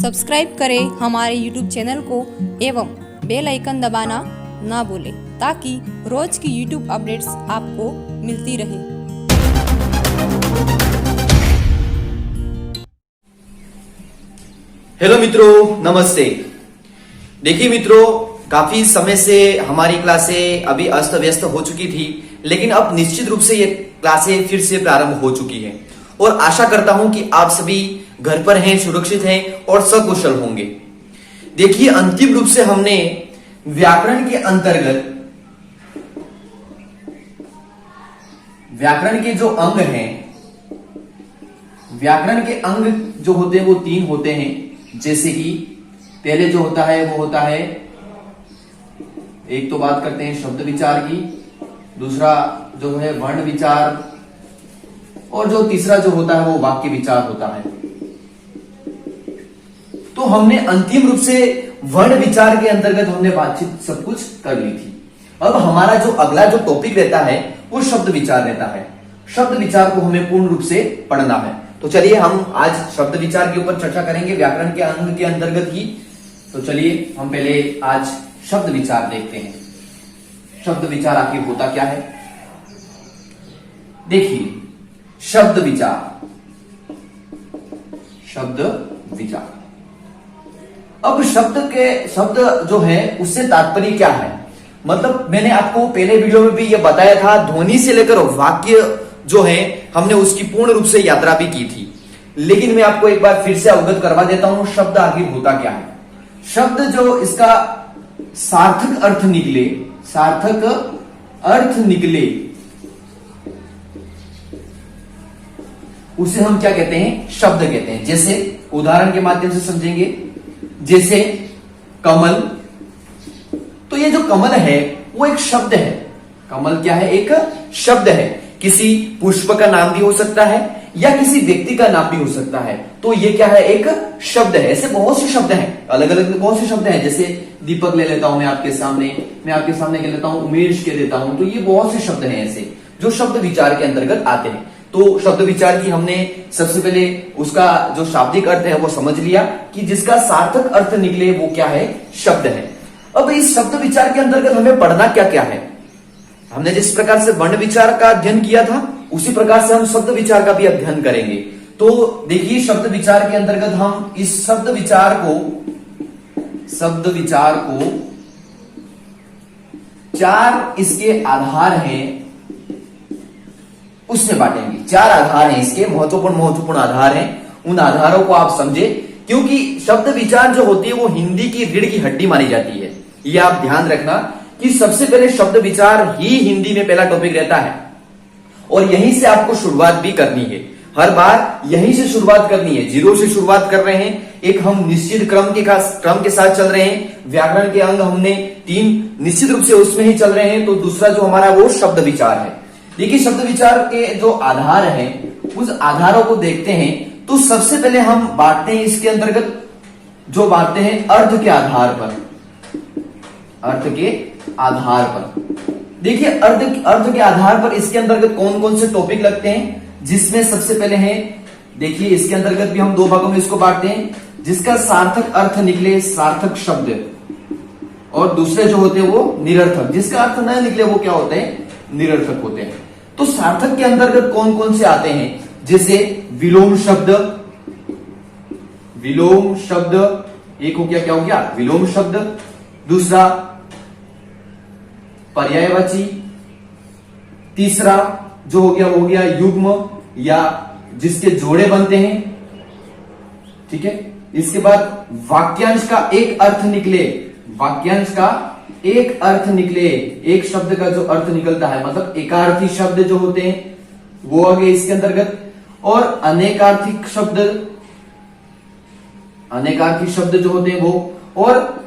Subscribe करें हमारे YouTube channel को एवं बेल आइकन दबाना ना भूलें ताकि रोज की YouTube अपडेट्स आपको मिलती रहे। हेलो मित्रों, नमस्ते। देखिए मित्रों, काफी समय से हमारी क्लासें अभी अस्त व्यस्त हो चुकी थी, लेकिन अब निश्चित रूप से ये क्लासें फिर से प्रारंभ हो चुकी हैं और आशा करता हूं कि आप सभी घर पर हैं, सुरक्षित हैं और सकुशल होंगे। देखिए, अंतिम रूप से हमने व्याकरण के अंतर्गत व्याकरण के जो अंग हैं, व्याकरण के अंग जो होते हैं वो 3 होते हैं। जैसे कि पहले जो होता है वो होता है, एक तो बात करते हैं शब्द विचार की, दूसरा जो है वर्ण विचार, और जो तीसरा जो होता है वो वाक्य विचार होता है। तो हमने अंतिम रूप से वर्ण विचार के अंतर्गत हमने बातचीत सब कुछ कर ली थी। अब हमारा जो अगला जो टॉपिक रहता है वो शब्द विचार रहता है। शब्द विचार को हमें पूर्ण रूप से पढ़ना है। तो चलिए हम आज शब्द विचार के ऊपर चर्चा करेंगे, व्याकरण के अंग के अंतर्गत ही। तो चलिए हम पहले आज शब्द विचार देखते हैं। शब्द विचार आखिर होता क्या है? देखिए, शब्द विचार, शब्द विचार। अब शब्द जो है उससे तात्पर्य क्या है? मतलब मैंने आपको पहले वीडियो में भी ये बताया था, ध्वनि से लेकर वाक्य जो है हमने उसकी पूर्ण रूप से यात्रा भी की थी। लेकिन मैं आपको एक बार फिर से अवगत करवा देता हूं, शब्द आखिर होता क्या है। शब्द जो इसका सार्थक अर्थ निकले, सार्थक अर्थ निकले, उसे हम क्या कहते हैं? शब्द कहते हैं। जैसे उदाहरण के माध्यम से समझेंगे, जैसे कमल। तो ये जो कमल है वो एक शब्द है। कमल क्या है? एक शब्द है। किसी पुष्प का नाम भी हो सकता है या किसी व्यक्ति का नाम भी हो सकता है। तो ये क्या है? एक शब्द है। ऐसे बहुत से शब्द हैं, अलग अलग बहुत से शब्द हैं। जैसे दीपक ले लेता हूं मैं आपके सामने कह लेता हूं उमेश कह देता हूं। तो ये बहुत से शब्द हैं ऐसे जो शब्द विचार के अंतर्गत आते हैं। तो शब्द विचार की हमने सबसे पहले उसका जो शाब्दिक अर्थ है वो समझ लिया कि जिसका सार्थक अर्थ निकले वो क्या है? शब्द है। अब इस शब्द विचार के अंतर्गत हमें पढ़ना क्या क्या है? हमने जिस प्रकार से वर्ण विचार का अध्ययन किया था उसी प्रकार से हम शब्द विचार का भी अध्ययन करेंगे। तो देखिए, शब्द विचार के अंतर्गत हम इस शब्द विचार को 4 इसके आधार हैं उसमें बांटेंगे। 4 आधार हैं इसके, महत्वपूर्ण आधार हैं। उन आधारों को आप समझे, क्योंकि शब्द विचार जो होती है वो हिंदी की रीढ़ की हड्डी मानी जाती है। ये आप ध्यान रखना कि सबसे पहले शब्द विचार ही हिंदी में पहला टॉपिक रहता है और यहीं से आपको शुरुआत भी करनी है। हर बार यहीं से शुरुआत करनी है, 0 से शुरुआत कर रहे हैं। एक हम निश्चित क्रम के साथ चल रहे हैं। व्याकरण के अंग हमने 3 निश्चित रूप से उसमें ही चल रहे हैं। तो दूसरा जो हमारा वो शब्द विचार है। देखिए, शब्द विचार के जो आधार हैं उस आधारों को देखते हैं। तो सबसे पहले हम बांटते हैं इसके अंतर्गत, जो बांटते हैं अर्थ के आधार पर। अर्थ के आधार पर देखिए, अर्थ के आधार पर इसके अंतर्गत कौन कौन से टॉपिक लगते हैं, जिसमें सबसे पहले है, देखिए इसके अंतर्गत भी हम 2 भागों में इसको बांटते हैं। जिसका सार्थक अर्थ निकले, सार्थक शब्द, और दूसरे जो होते हैं वो निरर्थक। जिसका अर्थ न निकले वो क्या होते हैं? निरर्थक होते हैं। तो सार्थक के अंतर्गत कौन कौन से आते हैं? जैसे विलोम शब्द, एक हो गया, क्या हो गया? विलोम शब्द। दूसरा पर्यायवाची। तीसरा जो हो गया युग्म, या जिसके जोड़े बनते हैं। ठीक है। इसके बाद वाक्यांश का एक अर्थ निकले, एक शब्द का जो अर्थ निकलता है, मतलब एकार्थी शब्द जो होते हैं वो आ गए इसके अंतर्गत। और अनेकार्थी शब्द जो होते हैं वो, और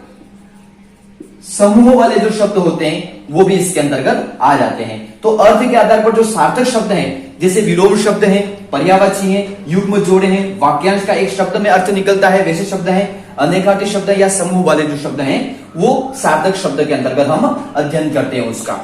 समूह वाले जो शब्द होते हैं वो भी इसके अंतर्गत आ जाते हैं। तो अर्थ के आधार पर जो सार्थक शब्द हैं, जैसे विलोम शब्द हैं, पर्यायवाची हैं, युग्म जोड़े हैं, वाक्यांश का एक शब्द में अर्थ निकलता है, वैसे शब्द हैं। अनेकार्थी शब्द या समूह वाले जो शब्द हैं वो सार्थक शब्द के अंतर्गत हम अध्ययन करते हैं उसका।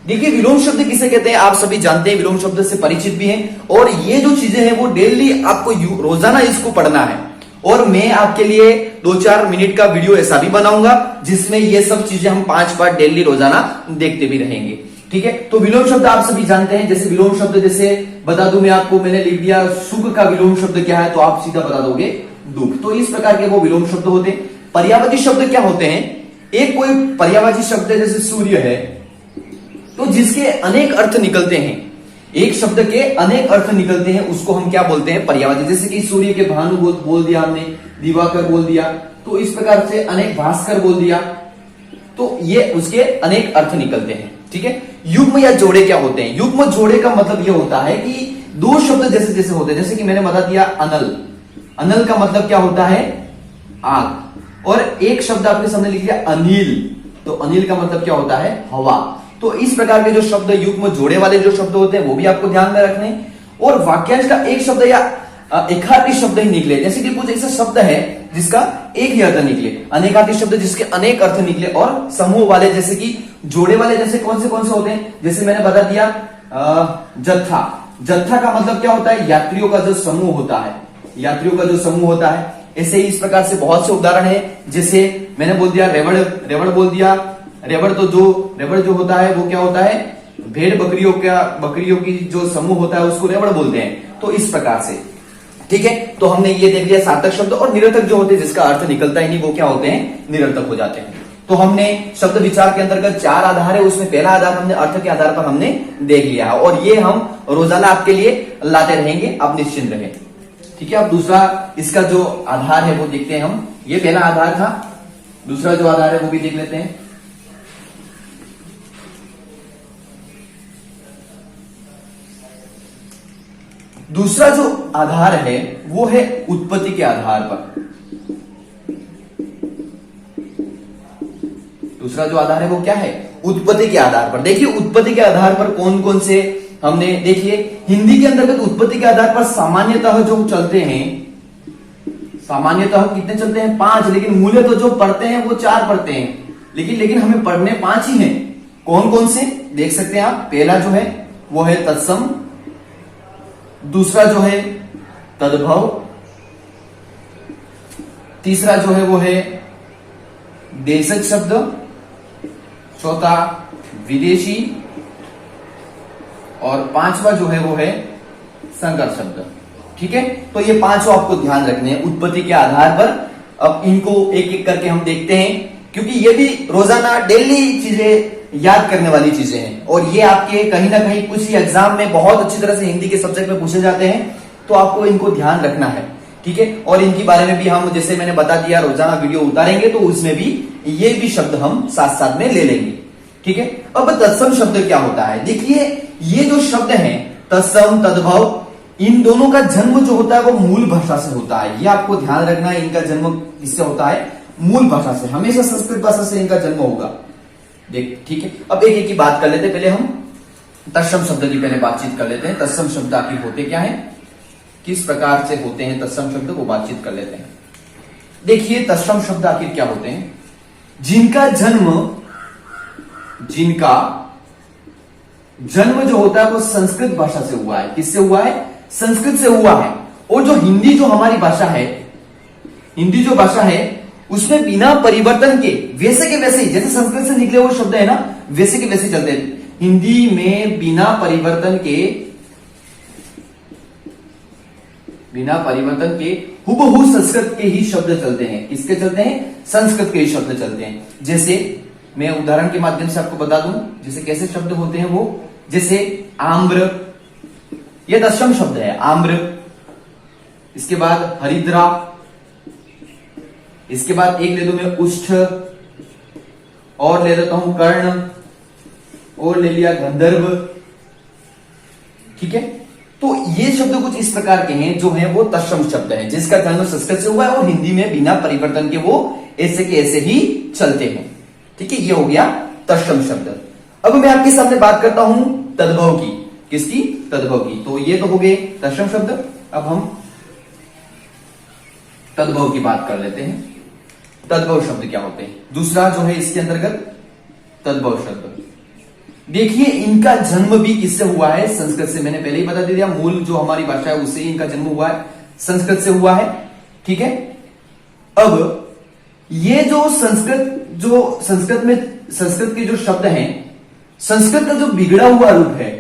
देखिए, विलोम शब्द किसे कहते हैं आप सभी जानते हैं, विलोम शब्द से परिचित भी हैं। और ये जो चीजें हैं वो डेली आपको रोजाना इसको पढ़ना है। और मैं आपके लिए 2-4 मिनट का वीडियो ऐसा भी बनाऊंगा जिसमें ये सब चीजें हम 5 बार डेली रोजाना देखते भी रहेंगे। ठीक है, तो विलोम शब्द आप सभी जानते हैं। जैसे विलोम शब्द, जैसे बता दूं मैं आपको, मैंने लिख दिया सुख का विलोम शब्द क्या है, तो आप सीधा बता दोगे दुख। तो इस प्रकार के वो विलोम शब्द होते हैं। पर्यायवाची शब्द क्या होते हैं? एक कोई पर्यायवाची शब्द है, जैसे सूर्य है, तो जिसके अनेक अर्थ निकलते हैं, एक शब्द के अनेक अर्थ निकलते हैं, उसको हम क्या बोलते हैं? पर्यायवाची। जैसे कि सूर्य के भानु बोल दिया हमने, दिवाकर बोल दिया, तो इस प्रकार से अनेक भास्कर बोल दिया, तो ये उसके अनेक अर्थ निकलते हैं। ठीक है, युग्म या जोड़े क्या होते हैं? युग्म जोड़े का मतलब यह होता है कि दो शब्द जैसे जैसे होते हैं, जैसे कि मैंने बता दिया अनल, अनल का मतलब क्या होता है? आग। और एक शब्द आपके सामने लिख दिया अनिल, तो अनिल का मतलब क्या होता है? हवा। तो इस प्रकार के जो शब्द युग्म जोड़े वाले जो शब्द होते हैं वो भी आपको ध्यान में रखने। और वाक्यांश का एक शब्द या एकार्थी शब्द ही निकले, जैसे कि कुछ ऐसा शब्द है जिसका एक ही अर्थ निकले, अनेकार्थी शब्द जिसके अनेक अर्थ निकले, और समूह वाले जैसे कि जोड़े वाले जैसे कौन से होते हैं? जैसे मैंने बता दिया जत्था। जत्था का मतलब क्या होता है? यात्रियों का जो समूह होता है, यात्रियों का जो समूह होता है। ऐसे ही इस प्रकार से बहुत से उदाहरण है। जैसे मैंने बोल दिया रेवड़, रेवड़ बोल दिया। रेवड़ जो होता है वो क्या होता है? भेड़ बकरियों की जो समूह होता है उसको रेवड़ बोलते हैं। तो इस प्रकार से, ठीक है, तो हमने ये देख लिया सार्थक शब्द। और निरर्थक जो होते हैं जिसका अर्थ निकलता ही नहीं, वो क्या होते हैं? निरर्थक हो जाते हैं। तो हमने शब्द विचार के अंतर्गत 4 आधार है, उसमें पहला आधार हमने अर्थ के आधार पर हमने देख लिया है, और ये हम रोजाना आपके लिए लाते रहेंगे, आप निश्चिंत रहें। ठीक है, अब दूसरा इसका जो आधार है वो देखते हैं हम। ये पहला आधार था, दूसरा जो आधार है वो भी देख लेते हैं। दूसरा जो आधार है वो है उत्पत्ति के आधार पर। दूसरा जो आधार है वो क्या है? उत्पत्ति के आधार पर। देखिए उत्पत्ति के आधार पर कौन कौन से हमने देखिए, हिंदी के अंतर्गत उत्पत्ति के आधार पर सामान्यतः जो चलते हैं, सामान्यतः कितने चलते हैं? 5, लेकिन मूल्य जो पढ़ते हैं वो 4 पढ़ते हैं, लेकिन हमें पढ़ने 5 ही हैं। कौन कौन से देख सकते हैं आप? पहला जो है वो है तत्सम, दूसरा जो है तद्भव, तीसरा जो है वो है देशज शब्द, चौथा विदेशी, और 5वां जो है वो है संकर शब्द। ठीक है, तो ये 5 आपको ध्यान रखने हैं उत्पत्ति के आधार पर। अब इनको एक एक करके हम देखते हैं, क्योंकि ये भी रोजाना डेली चीजें याद करने वाली चीजें हैं, और ये आपके कहीं ना कहीं कुछ ही एग्जाम में बहुत अच्छी तरह से हिंदी के सब्जेक्ट में पूछे जाते हैं, तो आपको इनको ध्यान रखना है। ठीक है, और इनके बारे में भी हम, जैसे मैंने बता दिया, रोजाना वीडियो उतारेंगे, तो उसमें भी ये भी शब्द हम साथ साथ में ले लेंगे। ठीक है, अब तत्सम शब्द क्या होता है? देखिए ये जो शब्द है तत्सम, तद्भव, इन दोनों का जन्म जो होता है वो मूल भाषा से होता है। ये आपको ध्यान रखना है, इनका जन्म किससे होता है? मूल भाषा से। हमेशा संस्कृत भाषा से इनका जन्म होगा। देख, ठीक है, अब एक एक की बात कर लेते हैं। पहले हम तत्सम शब्द की पहले बातचीत कर लेते हैं। तत्सम शब्द आखिर होते क्या है, किस प्रकार से होते हैं तत्सम शब्द, वो बातचीत कर लेते हैं। देखिए तत्सम शब्द आखिर क्या होते हैं? जिनका जन्म जो होता है वो संस्कृत भाषा से हुआ है। किससे हुआ है? संस्कृत से हुआ है। और जो हिंदी जो हमारी भाषा है, हिंदी जो भाषा है उसमें बिना परिवर्तन के वैसे के वैसे ही, जैसे संस्कृत से निकले हुए शब्द है ना, वैसे के वैसे चलते हैं। हिंदी में बिना परिवर्तन के हुबहू संस्कृत के ही शब्द चलते हैं। किसके चलते हैं? संस्कृत के ही शब्द चलते हैं। जैसे मैं उदाहरण के माध्यम से आपको बता दूं, जैसे कैसे शब्द होते हैं वो, जैसे आम्र, यह तत्सम शब्द है, आम्र। इसके बाद हरिद्रा, इसके बाद एक ले लूं मैं उष्ठ, और ले लेता हूं कर्ण, और ले लिया गंधर्व। ठीक है, तो ये शब्द कुछ इस प्रकार के हैं जो है वो तत्सम शब्द है, जिसका जन्म संस्कृत से हुआ है और हिंदी में बिना परिवर्तन के वो ऐसे के ऐसे ही चलते हैं। ठीक है, ये हो गया तत्सम शब्द। अब मैं आपके सामने बात करता हूं तद्भव की। किसकी? तद्भव की। तो ये तो हो गए तत्सम शब्द। अब हम तद्भव की बात कर लेते हैं। तद्भव शब्द क्या होते हैं? दूसरा जो है इसके अंतर्गत तद्भव शब्द। देखिए इनका जन्म भी किससे हुआ है? संस्कृत से। मैंने पहले ही बता दिया, मूल जो हमारी भाषा है उससे इनका जन्म हुआ है, संस्कृत से हुआ है। ठीक है, अब ये जो संस्कृत के जो शब्द हैं, संस्कृत का जो बिगड़ा हुआ रूप है,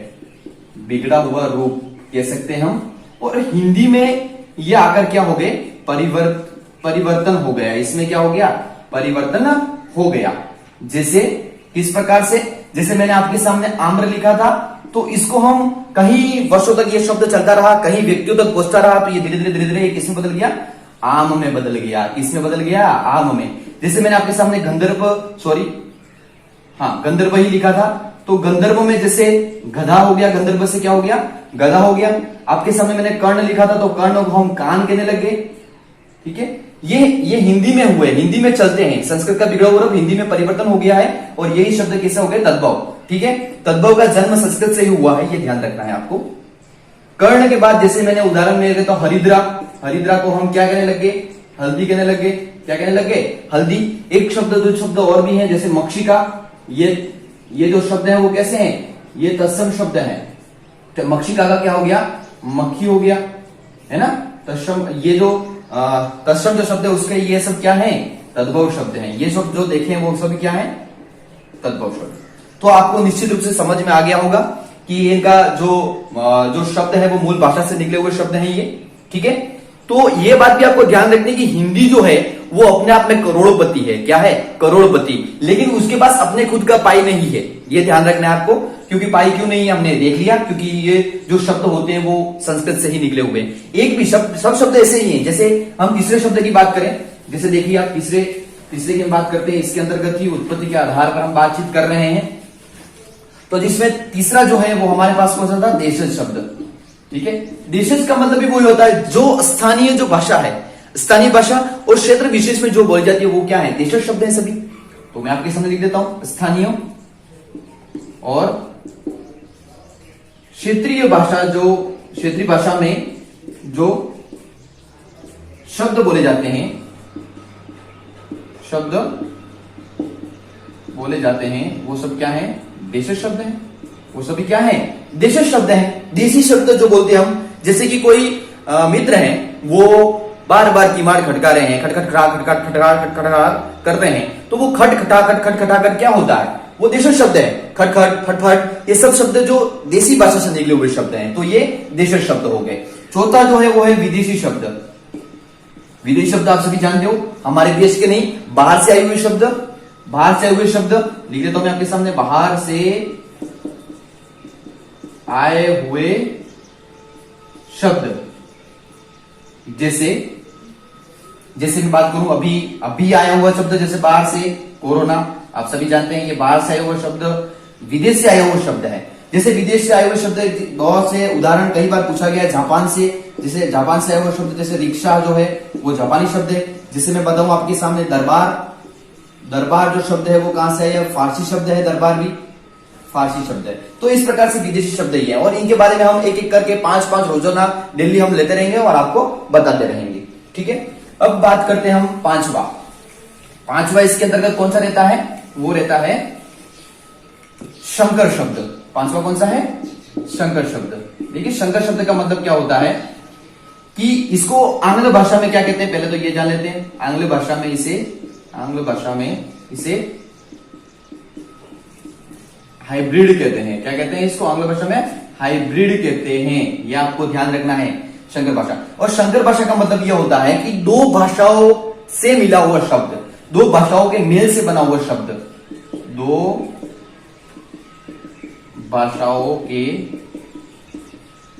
बिगड़ा हुआ रूप कह सकते हैं हम, और हिंदी में ये आकर क्या हो गए, परिवर्तन हो गया। इसमें क्या हो गया, परिवर्तन हो गया। जैसे किस प्रकार से, जैसे मैंने आपके सामने आम्र लिखा था, तो इसको हम कहीं वर्षों तक ये शब्द चलता रहा, कहीं व्यक्तियों तक पहुंचता रहा, तो ये धीरे धीरे किसमें बदल गया, आम में बदल गया। किसमें बदल गया, आम में। जैसे मैंने आपके सामने गंधर्व ही लिखा था, तो गंधर्व में जैसे गधा हो गया, गंधर्व से क्या हो गया, गधा हो गया। आपके सामने मैंने कर्ण लिखा था, तो कर्ण को हम कान कहने लग गए। ठीक है, ये हिंदी में हुए, हिंदी में चलते हैं। संस्कृत का बिगड़ा हुआ रूप हिंदी में परिवर्तन हो गया है, और यही शब्द कैसे हो गए, तद्भव। ठीक है, तद्भव का जन्म संस्कृत से ही हुआ है, ये ध्यान रखना है आपको। कर्ण के बाद जैसे मैंने उदाहरण में लेते, तो हरिद्रा, हरिद्रा को हम क्या कहने लगे, हल्दी कहने लगे। क्या कहने लगे, हल्दी। एक शब्द, दो शब्द और भी हैं, जैसे मक्षिका, ये जो शब्द है वो कैसे हैं, ये तत्सम शब्द है। तो मक्षिका का क्या हो गया, मक्खी हो गया, है ना। तत्सम, ये जो तत्सम जो शब्द है उसके ये सब क्या है, तद्भव शब्द हैं। ये सब जो देखे वो सब क्या है, तद्भव शब्द। तो आपको निश्चित रूप से समझ में आ गया होगा कि इनका जो शब्द है वो मूल भाषा से निकले हुए शब्द हैं ये। ठीक है, तो ये बात भी आपको ध्यान रखनी कि हिंदी जो है वो अपने आप में करोड़पति है। क्या है, करोड़पति। लेकिन उसके पास अपने खुद का पाई नहीं है, ये ध्यान रखना है आपको। क्योंकि पाई क्यों नहीं है हमने देख लिया, क्योंकि ये जो शब्द होते हैं वो संस्कृत से ही निकले हुए हैं। एक भी शब्द, सब शब्द ऐसे ही हैं। जैसे हम तीसरे शब्द की बात करें, जैसे देखिए आप तीसरे की बात करते हैं, इसके अंतर्गत ही उत्पत्ति के आधार पर हम बातचीत कर रहे हैं। तो जिसमें तीसरा जो है वो हमारे पास कौन सा था, देशज शब्द। ठीक है, देशज का मतलब भी वही होता है जो स्थानीय जो भाषा है, स्थानीय भाषा और क्षेत्र विशेष में जो बोली जाती है वो क्या है, देशज शब्द है सभी। तो मैं आपके सामने लिख देता हूं, स्थानीय और क्षेत्रीय भाषा, जो क्षेत्रीय भाषा में जो शब्द बोले जाते हैं, शब्द बोले जाते हैं वो सब क्या है, देशज शब्द है। वो सभी क्या है, देशज शब्द हैं। देसी शब्द जो बोलते हैं हम, जैसे कि कोई मित्र हैं, वो बार बार कीमाड़ खटका रहे हैं, खटखट कर रहे हैं, तो वो खटखटा क्या होता है, वो देशज शब्द है। खटखट, फटफट, ये सब शब्द जो देसी भाषा से निकले हुए शब्द हैं, तो ये देशज शब्द हो गए। चौथा जो है वो है विदेशी शब्द। विदेशी शब्द आप सभी जानते हो, हमारे देश के नहीं, बाहर से आए हुए शब्द। बाहर से आए हुए शब्द लिख देता हूं मैं आपके सामने, बाहर से आए हुए शब्द। जैसे मैं बात करूं, अभी आया हुआ शब्द, जैसे बाहर से कोरोना, आप सभी जानते हैं ये बाहर से आया हुआ शब्द, विदेश से आया हुआ शब्द है। जैसे विदेश से आए हुए शब्द बहुत से उदाहरण कई बार पूछा गया है, जापान से, जैसे जापान से आया हुआ शब्द, जैसे रिक्शा जो है वो जापानी शब्द है। जैसे मैं बताऊं आपके सामने दरबार जो शब्द है वो कहां से है, फारसी शब्द है, दरबार भी फारसी शब्द है। तो इस प्रकार से विदेशी शब्द ही है, और इनके बारे में हम एक एक करके 5-5 रोजाना डेली हम लेते रहेंगे और आपको बताते रहेंगे। ठीक है, अब बात करते हैं हम पांचवा इसके अंतर्गत कौन सा रहता है, वो रहता है शंकर शब्द। पांचवा कौन सा है, शंकर शब्द। देखिए शंकर शब्द का मतलब क्या होता है कि इसको आंग्ल भाषा में क्या कहते हैं, पहले तो ये जान लेते हैं। आंग्ल भाषा में इसे हाइब्रिड कहते हैं। क्या कहते हैं इसको, आंग्ल भाषा में हाइब्रिड कहते हैं। यह आपको ध्यान रखना है, शंकर भाषा। और शंकर भाषा का मतलब यह होता है कि दो भाषाओं से मिला हुआ शब्द, दो भाषाओं के मेल से बना हुआ शब्द, दो भाषाओं के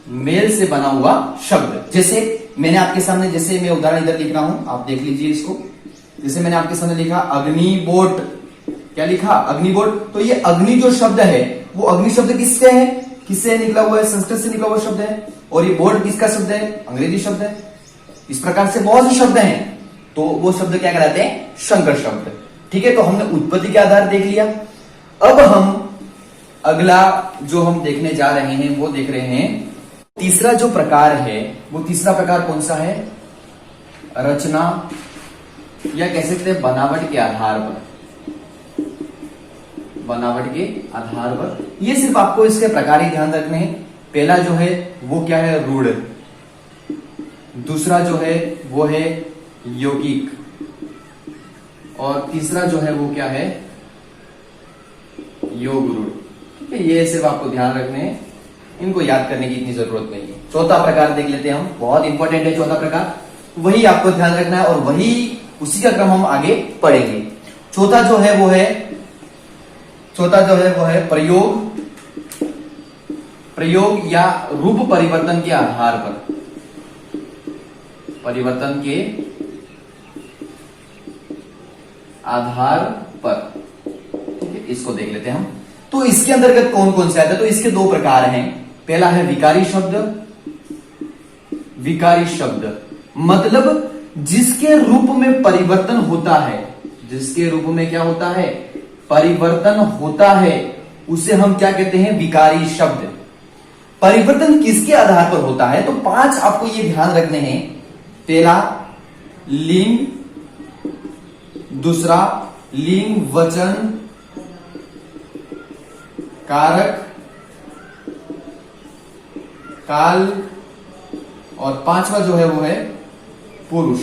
मेल से बना हुआ शब्द। जैसे मैंने आपके सामने, जैसे मैं उदाहरण इधर लिख रहा हूं, आप देख लीजिए इसको। जैसे मैंने आपके सामने लिखा अग्निबोट, क्या लिखा, अग्निबोट। तो ये अग्नि जो शब्द है वो अग्नि शब्द किससे है, किससे निकला हुआ है, संस्कृत से निकला हुआ शब्द है। और ये बोट किसका शब्द है, अंग्रेजी शब्द है। इस प्रकार से बहुत से शब्द हैं, तो वो शब्द क्या कहलाते हैं, शंकर शब्द। ठीक है, तो हमने उत्पत्ति के आधार देख लिया। अब हम अगला जो हम देखने जा रहे हैं वो देख रहे हैं तीसरा जो प्रकार है, वो तीसरा प्रकार कौन सा है, रचना या कह सकते हैं बनावट के आधार पर। बनावट के आधार पर, ये सिर्फ आपको इसके प्रकार ही ध्यान रखने हैं। पहला जो है वो क्या है, रूढ़। दूसरा जो है वो है यौगिक। और तीसरा जो है वो क्या है, योग रूढ़। ठीक है, ये सिर्फ आपको ध्यान रखने हैं, इनको याद करने की इतनी जरूरत नहीं है। चौथा प्रकार देख लेते हैं हम, बहुत इंपॉर्टेंट है चौथा प्रकार, वही आपको ध्यान रखना है और वही उसी का क्रम हम आगे पढ़ेंगे। चौथा जो है वो है प्रयोग या रूप परिवर्तन के आधार पर, परिवर्तन के आधार पर। ठीक है, इसको देख लेते हैं हम। तो इसके अंतर्गत कौन कौन से आते हैं, तो इसके दो प्रकार हैं। पहला है विकारी शब्द। विकारी शब्द मतलब जिसके रूप में परिवर्तन होता है, जिसके रूप में क्या होता है, परिवर्तन होता है, उसे हम क्या कहते हैं, विकारी शब्द। परिवर्तन किसके आधार पर होता है, तो 5 आपको ये ध्यान रखने हैं। पहला लिंग, दूसरा लिंग वचन कारक काल, और 5वां जो है वो है पुरुष।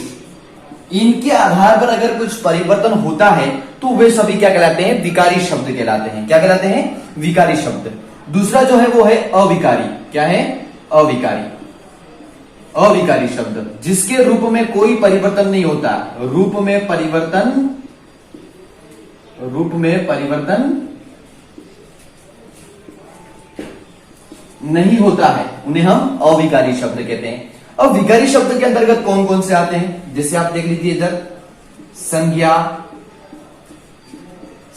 इनके आधार पर अगर कुछ परिवर्तन होता है तो वे सभी क्या कहलाते हैं, विकारी शब्द कहलाते हैं। क्या कहलाते हैं, विकारी शब्द। दूसरा जो है वो है अविकारी। क्या है, अविकारी। अविकारी शब्द जिसके रूप में कोई परिवर्तन नहीं होता, रूप में परिवर्तन नहीं होता है, उन्हें हम अविकारी शब्द कहते हैं। अब विकारी शब्द के अंतर्गत कौन कौन से आते हैं, जैसे आप देख लीजिए इधर, संज्ञा,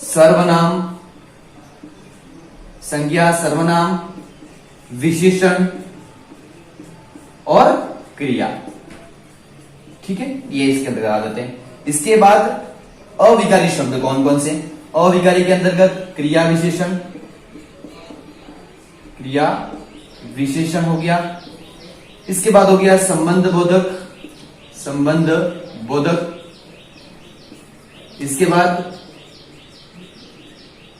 सर्वनाम, संज्ञा, सर्वनाम, विशेषण और क्रिया। ठीक है, ये इसके अंतर्गत आ जाते हैं। इसके बाद अविकारी शब्द कौन कौन से, अविकारी के अंतर्गत क्रिया विशेषण, क्रिया विशेषण हो गया। इसके बाद हो गया संबंध बोधक, संबंध बोधक। इसके बाद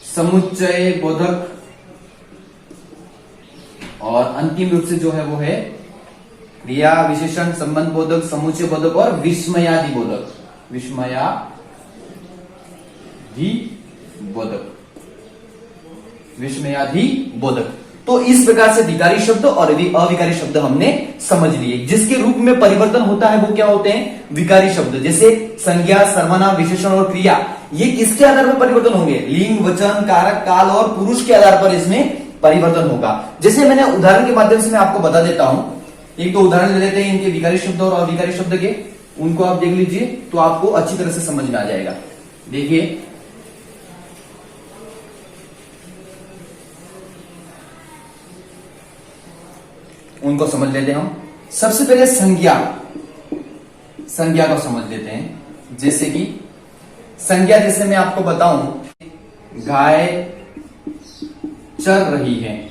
समुच्चय बोधक, और अंतिम रूप से जो है वो है क्रिया विशेषण, संबंध बोधक, समुच्चय बोधक और विस्मयादि बोधक, विस्मयादि बोधक। तो इस प्रकार से विकारी शब्द और अविकारी शब्द हमने समझ लिए। जिसके रूप में परिवर्तन होता है वो क्या होते हैं, विकारी शब्द। जैसे संज्ञा, सर्वनाम, विशेषण और क्रिया, ये किसके आधार पर परिवर्तन होंगे, लिंग वचन कारक काल और पुरुष के आधार पर इसमें परिवर्तन होगा। जैसे मैंने उदाहरण के माध्यम से मैं आपको बता देता हूं, एक दो उदाहरण ले लेते हैं इनके विकारी शब्द और अविकारी शब्द के, उनको आप देख लीजिए तो आपको अच्छी तरह से समझ में आ जाएगा। देखिए, उनको समझ लेते हैं हम। सबसे पहले संज्ञा को समझ लेते हैं। जैसे कि संज्ञा, जैसे मैं आपको बताऊं, गाय चर रही है,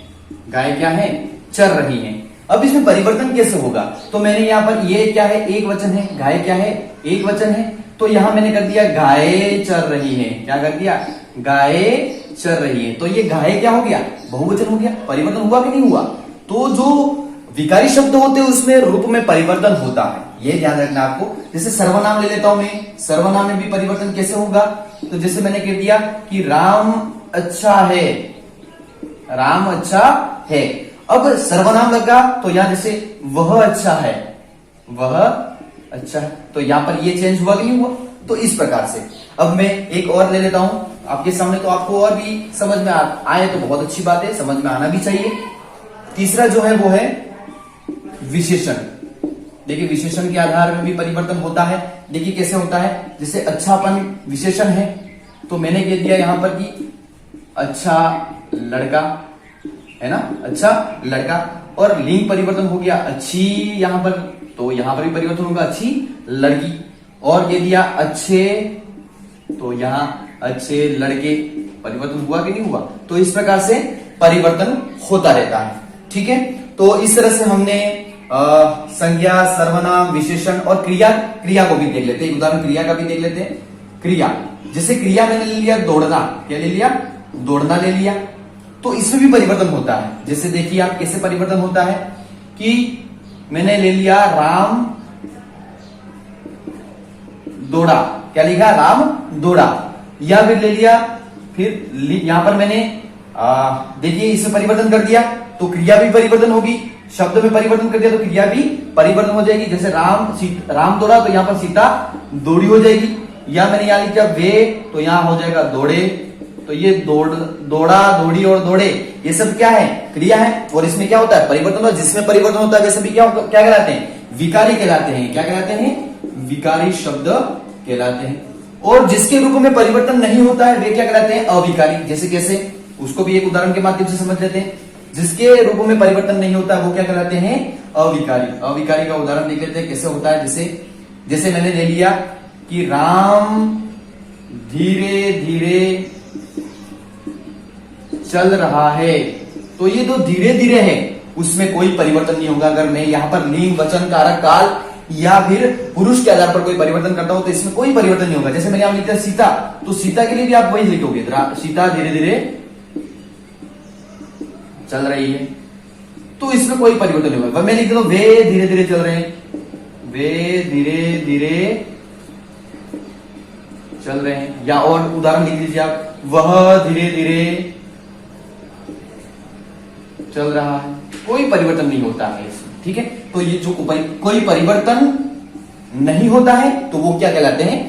गाय क्या है, चर रही है। अब इसमें परिवर्तन कैसे होगा, तो मैंने यहां पर, ये क्या है, एक वचन है, गाय क्या है, एक वचन है, तो यहां मैंने कर दिया गाय चर रही है। क्या कर दिया, गाय चर रही है। तो ये गाय क्या हो गया, बहुवचन हो गया। परिवर्तन हुआ कि नहीं हुआ। तो जो विकारी शब्द होते हैं उसमें रूप में परिवर्तन होता है, ये ध्यान रखना आपको। जैसे सर्वनाम ले लेता हूं मैं, सर्वनाम में भी परिवर्तन कैसे होगा, तो जैसे मैंने कह दिया कि राम अच्छा है, राम अच्छा है। अब सर्वनाम लगा तो यहां जैसे वह अच्छा है, वह अच्छा है, तो यहां पर ये चेंज हुआ कि नहीं हुआ। तो इस प्रकार से अब मैं एक और ले लेता हूं आपके सामने, तो आपको और भी समझ में आए तो बहुत अच्छी बात है, समझ में आना भी चाहिए। तीसरा जो है वो है विशेषण। देखिए, विशेषण के आधार में भी परिवर्तन होता है। देखिए कैसे होता है, जैसे अच्छापन विशेषण है, तो मैंने कह दिया यहां पर कि अच्छा लड़का है ना, अच्छा लड़का। और लिंग परिवर्तन हो गया अच्छी, यहां पर, तो यहां पर भी परिवर्तन होगा अच्छी लड़की। और कह दिया अच्छे, तो यहां अच्छे लड़के, परिवर्तन हुआ कि नहीं हुआ। तो इस प्रकार से परिवर्तन होता रहता है। ठीक है, तो इस तरह से हमने संज्ञा, सर्वनाम, विशेषण और क्रिया को भी देख लेते हैं। उदाहरण क्रिया का भी देख लेते हैं। क्रिया, जैसे क्रिया मैंने ले लिया दौड़ना, क्या ले लिया, दौड़ना ले लिया, तो इसमें भी परिवर्तन होता है। जैसे देखिए आप कैसे परिवर्तन होता है कि मैंने ले लिया राम दौड़ा, क्या लिखा, राम दौड़ा, या फिर ले लिया, फिर यहां पर मैंने देखिए इसमें परिवर्तन कर दिया तो क्रिया भी परिवर्तन होगी, शब्द में परिवर्तन कर दिया तो क्रिया भी परिवर्तन हो जाएगी। जैसे राम दौड़ा तो यहाँ पर सीता दौड़ी हो जाएगी, या मैंने यहां लिखा वे तो यहां हो जाएगा दौड़े। तो ये दौड़ा, दौड़ी और दौड़े ये सब क्या है, क्रिया है, और इसमें क्या होता है, परिवर्तन होता है। जिसमें परिवर्तन होता है वे सभी क्या कहलाते हैं, विकारी कहलाते हैं। क्या कहलाते हैं, विकारी शब्द कहलाते हैं। और जिसके रूप में परिवर्तन नहीं होता है वे क्या कहलाते हैं, अविकारी। जैसे कैसे, उसको भी एक उदाहरण के माध्यम से समझ लेते हैं। जिसके रूप में परिवर्तन नहीं होता वो क्या कहलाते हैं, अविकारी। अविकारी का उदाहरण देख लेते हैं कैसे होता है। जैसे मैंने ले लिया कि राम धीरे धीरे चल रहा है, तो ये जो धीरे धीरे है उसमें कोई परिवर्तन नहीं होगा। अगर मैं यहाँ पर लिंग, वचन, कारक, काल या फिर पुरुष के आधार पर कोई परिवर्तन करता हूं तो इसमें कोई परिवर्तन नहीं होगा। जैसे मैंने यहां लिखा सीता, तो सीता के लिए भी आप वही लिखोगे, सीता धीरे धीरे चल रही है, तो इसमें कोई परिवर्तन नहीं होगा। मैं लिख देता हूं वे धीरे धीरे चल रहे हैं, वे धीरे धीरे चल रहे हैं। या और उदाहरण लिख लीजिए आप, वह धीरे धीरे चल रहा है, कोई परिवर्तन नहीं होता है इसमें, ठीक है। तो ये जो कोई परिवर्तन नहीं होता है तो वो क्या कहलाते हैं,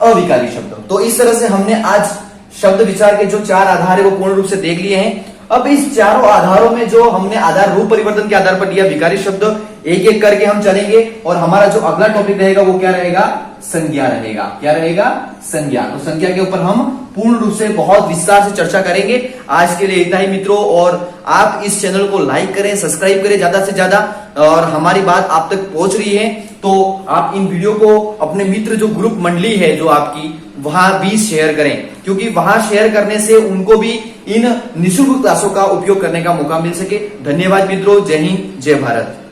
अविकारी शब्द। तो इस तरह से हमने आज शब्द विचार के जो 4 आधार है वो पूर्ण रूप से देख लिए हैं। अब इस चारों आधारों में जो हमने आधार रूप परिवर्तन के आधार पर दिया विकारी शब्द, एक एक करके हम चलेंगे और हमारा जो अगला टॉपिक रहेगा वो क्या रहेगा, संज्ञा रहेगा। क्या रहेगा, संज्ञा। तो संज्ञा के ऊपर हम पूर्ण रूप से बहुत विस्तार से चर्चा करेंगे। आज के लिए इतना ही मित्रों, और आप इस चैनल को लाइक करें, सब्सक्राइब करें ज्यादा से ज्यादा, और हमारी बात आप तक पहुंच रही है तो आप इन वीडियो को अपने मित्र जो ग्रुप मंडली है जो आपकी, वहां भी शेयर करें, क्योंकि वहां शेयर करने से उनको भी इन निःशुल्क क्लासों का उपयोग करने का मौका मिल सके। धन्यवाद मित्रों, जय हिंद, जय भारत।